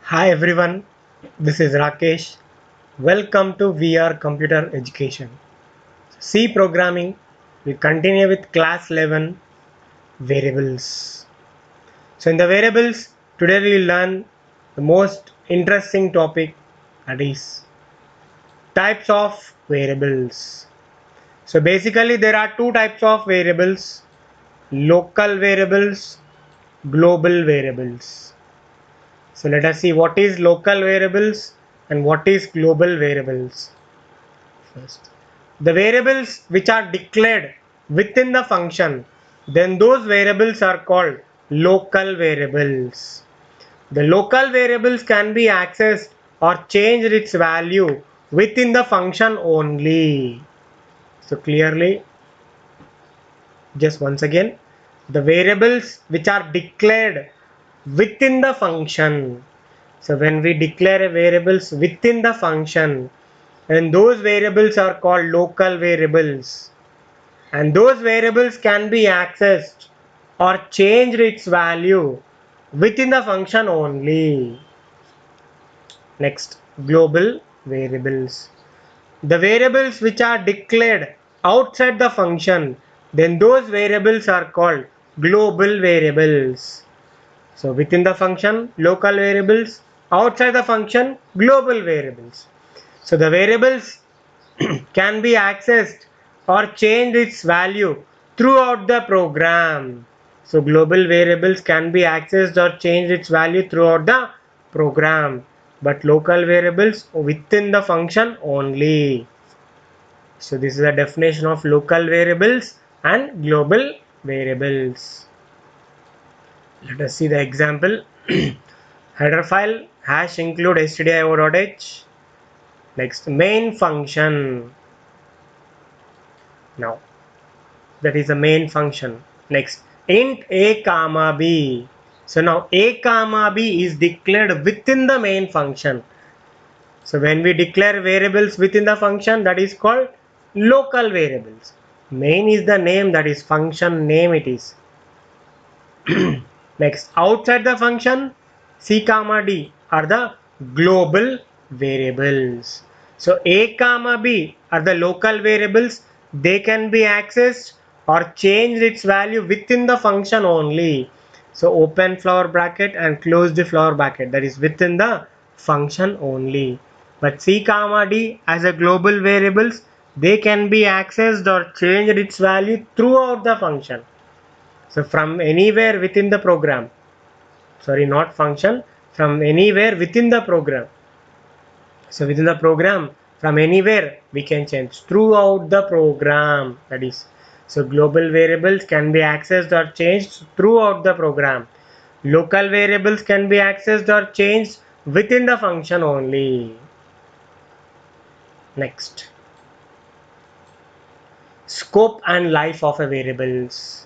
Hi everyone, this is Rakesh. Welcome to VR Computer Education. C programming, we continue with class 11 variables. So in the variables, today we will learn the most interesting topic, that is types of variables. So basically there are two types of variables, local variables, global variables. So let us see what is local variables and what is global variables. First, the variables which are declared within the function, then those variables are called local variables. The local variables can be accessed or changed its value within the function only. So clearly, just once again, the variables which are declared within the function. So when we declare variables within the function, and those variables are called local variables, and those variables can be accessed or changed its value within the function only. Next, global variables. The variables which are declared outside the function, then those variables are called global variables. So within the function, local variables; outside the function, global variables. So the variables can be accessed or changed its value throughout the program. So global variables can be accessed or changed its value throughout the program, but local variables within the function only. So this is the definition of local variables and global variables. Let us see the example. Header file hash include stdio.h. Next, main function. Now that is the main function. Next, int a comma b. So now a comma b is declared within the main function. So when we declare variables within the function, that is called local variables. Main is the name, that is function name it is. Next, outside the function, c comma d are the global variables. So a comma b are the local variables. They can be accessed or changed its value within the function only. So open flower bracket and close the flower bracket, that is within the function only. But c comma d as a global variables, they can be accessed or changed its value throughout the function. So from anywhere within the program, sorry, not function, from anywhere within the program. So within the program, from anywhere we can change throughout the program, that is. So global variables can be accessed or changed throughout the program. Local variables can be accessed or changed within the function only. Next, scope and life of a variables.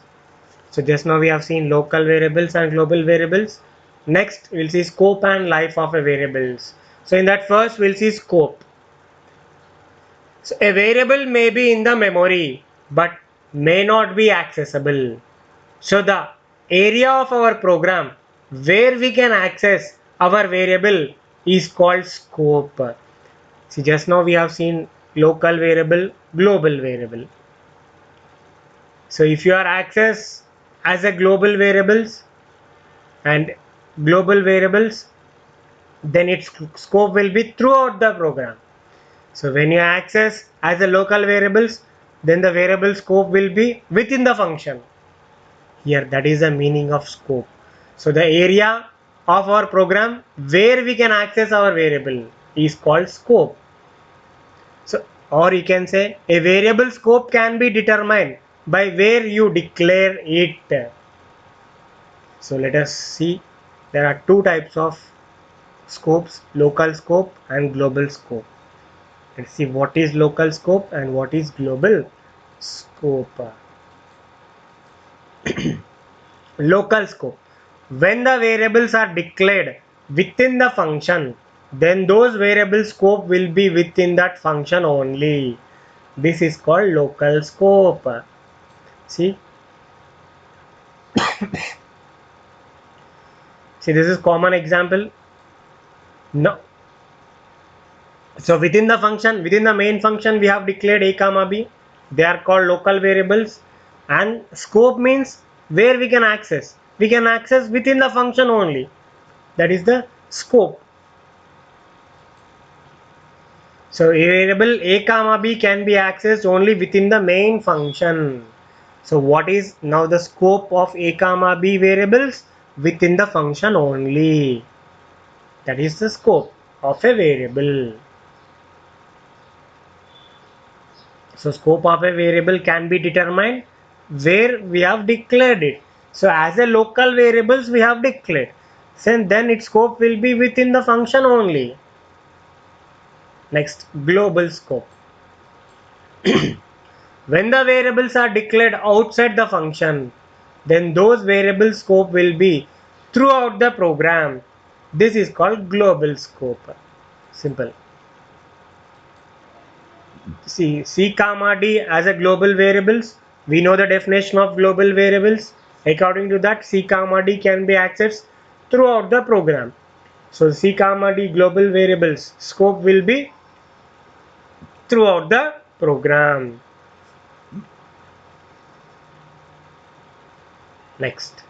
So just now we have seen local variables and global variables. Next we'll see scope and life of a variables. So in that first we'll see scope. So a variable may be in the memory but may not be accessible. So the area of our program where we can access our variable is called scope. See, just now we have seen local variable, global variable. So if you are access as a global variables and global variables, then its scope will be throughout the program. So when you access as a local variables, then the variable scope will be within the function. Here that is the meaning of scope. So the area of our program where we can access our variable is called scope. So, or you can say a variable scope can be determined by where you declare it. So let us see, there are two types of scopes, local scope and global scope. Let's see what is local scope and what is global scope. Local scope. When the variables are declared within the function, then those variable scope will be within that function only. This is called local scope. See, see, this is common example. No. So within the function, within the main function, we have declared a comma b. They are called local variables. And scope means where we can access. We can access within the function only. That is the scope. So a variable a comma b can be accessed only within the main function. So what is now the scope of a comma b variables? Within the function only. That is the scope of a variable. So scope of a variable can be determined where we have declared it. So as a local variables we have declared. So then its scope will be within the function only. Next, global scope. When the variables are declared outside the function, then those variable scope will be throughout the program. This is called global scope. Simple. See, C comma D as a global variables. We know the definition of global variables. According to that, C comma D can be accessed throughout the program. So C comma D global variables scope will be throughout the program. Next.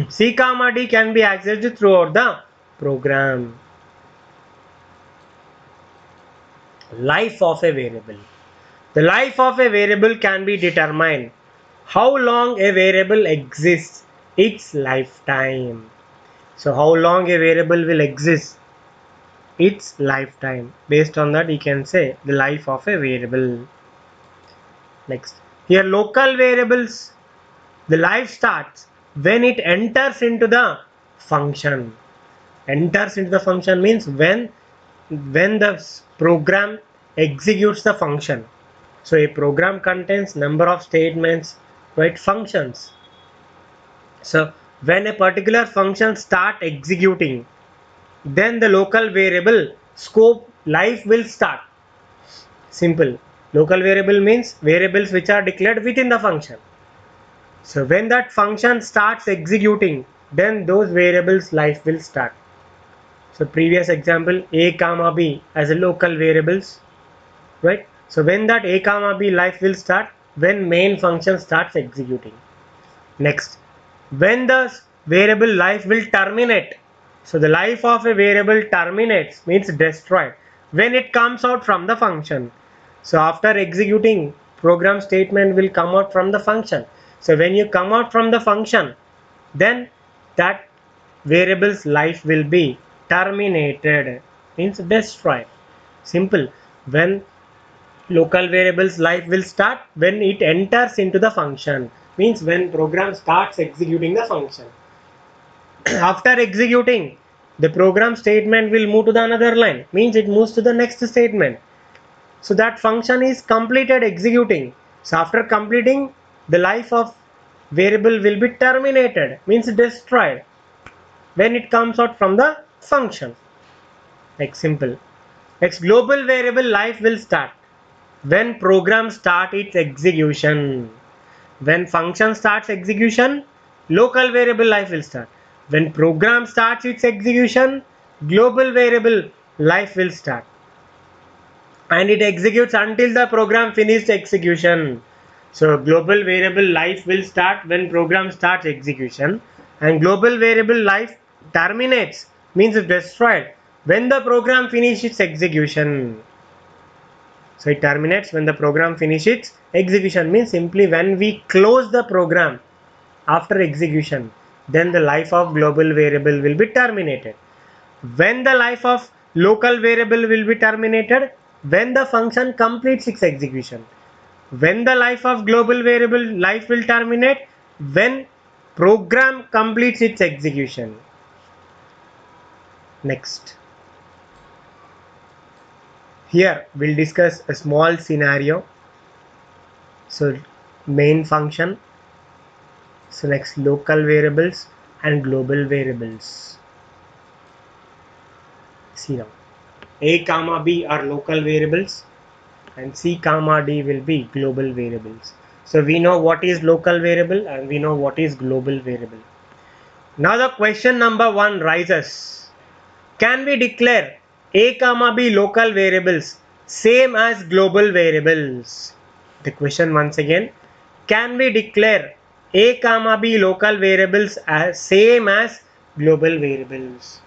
C comma D can be accessed throughout the program. Life of a variable. The life of a variable can be determined how long a variable exists, its lifetime. So how long a variable will exist, its lifetime. Based on that, you can say the life of a variable. Next, here local variables, the life starts when it enters into the function. Enters into the function means when the program executes the function. So a program contains number of statements, right? Functions. So when a particular function start executing, then the local variable scope life will start. Simple. Local variable means variables which are declared within the function. So when that function starts executing, then those variables life will start. So previous example, a comma b as a local variables, right? So when that a comma b life will start when main function starts executing. Next, when the variable life will terminate. So the life of a variable terminates means destroyed when it comes out from the function. So after executing, program statement will come out from the function. So when you come out from the function, then that variable's life will be terminated, means destroyed. Simple. When local variables life will start when it enters into the function, means when program starts executing the function. After executing, the program statement will move to the another line, means it moves to the next statement. So that function is completed executing. So after completing, the life of variable will be terminated, means destroyed when it comes out from the function. Like simple. Next, global variable life will start when program start its execution. When function starts execution, local variable life will start. When program starts its execution, global variable life will start. And it executes until the program finished execution. So global variable life will start when program starts execution, and global variable life terminates, means destroyed, when the program finishes its execution. So it terminates when the program finishes execution, means simply when we close the program after execution, then the life of global variable will be terminated. When the life of local variable will be terminated, when the function completes its execution. When the life of global variable life will terminate, when program completes its execution. Next, here we'll discuss a small scenario. So main function. So next, local variables and global variables. See now, a comma b are local variables and c comma d will be global variables. So we know what is local variable and we know what is global variable. Now the question number 1 rises. Can we declare a comma b local variables same as global variables? The question once again, can we declare a comma b local variables as same as global variables?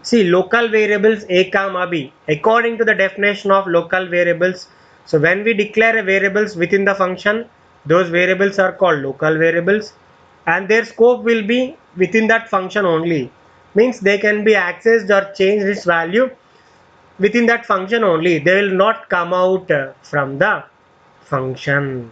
See, local variables a comma b, according to the definition of local variables. So when we declare a variables within the function, those variables are called local variables, and their scope will be within that function only. Means they can be accessed or changed its value within that function only. They will not come out from the function.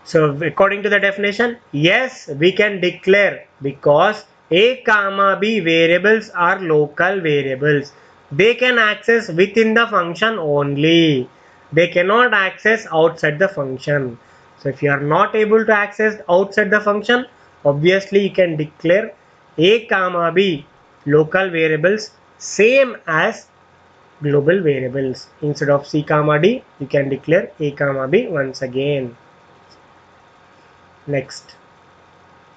So according to the definition, yes, we can declare, because a comma b variables are local variables. They can access within the function only. They cannot access outside the function. So if you are not able to access outside the function, obviously you can declare a comma b local variables same as global variables. Instead of c comma d, you can declare a comma b once again. Next,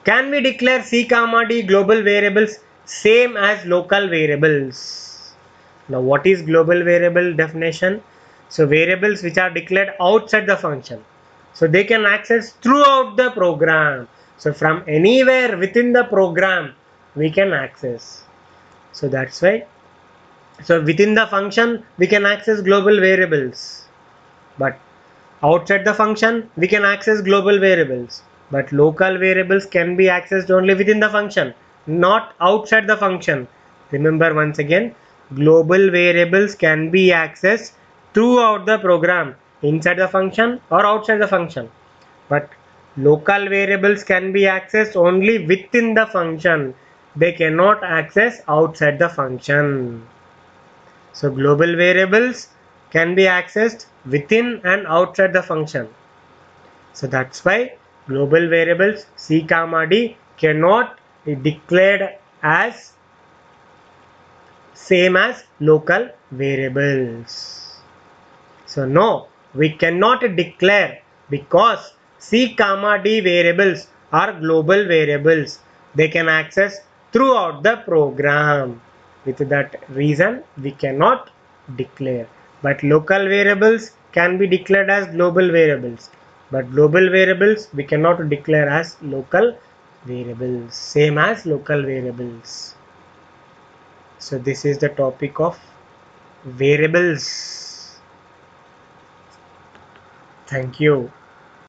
can we declare C comma D global variables same as local variables? Now what is global variable definition? So variables which are declared outside the function. So they can access throughout the program. So from anywhere within the program we can access. So that's why. So within the function we can access global variables. But outside the function, we can access global variables, but local variables can be accessed only within the function, not outside the function. Remember once again, global variables can be accessed throughout the program, inside the function or outside the function. But local variables can be accessed only within the function. They cannot access outside the function. So global variables can be accessed within and outside the function. So that's why global variables C comma D cannot be declared as same as local variables. So no, we cannot declare, because C comma D variables are global variables. They can access throughout the program. With that reason, we cannot declare. But local variables can be declared as global variables. But global variables we cannot declare as local variables, same as local variables. So this is the topic of variables. Thank you.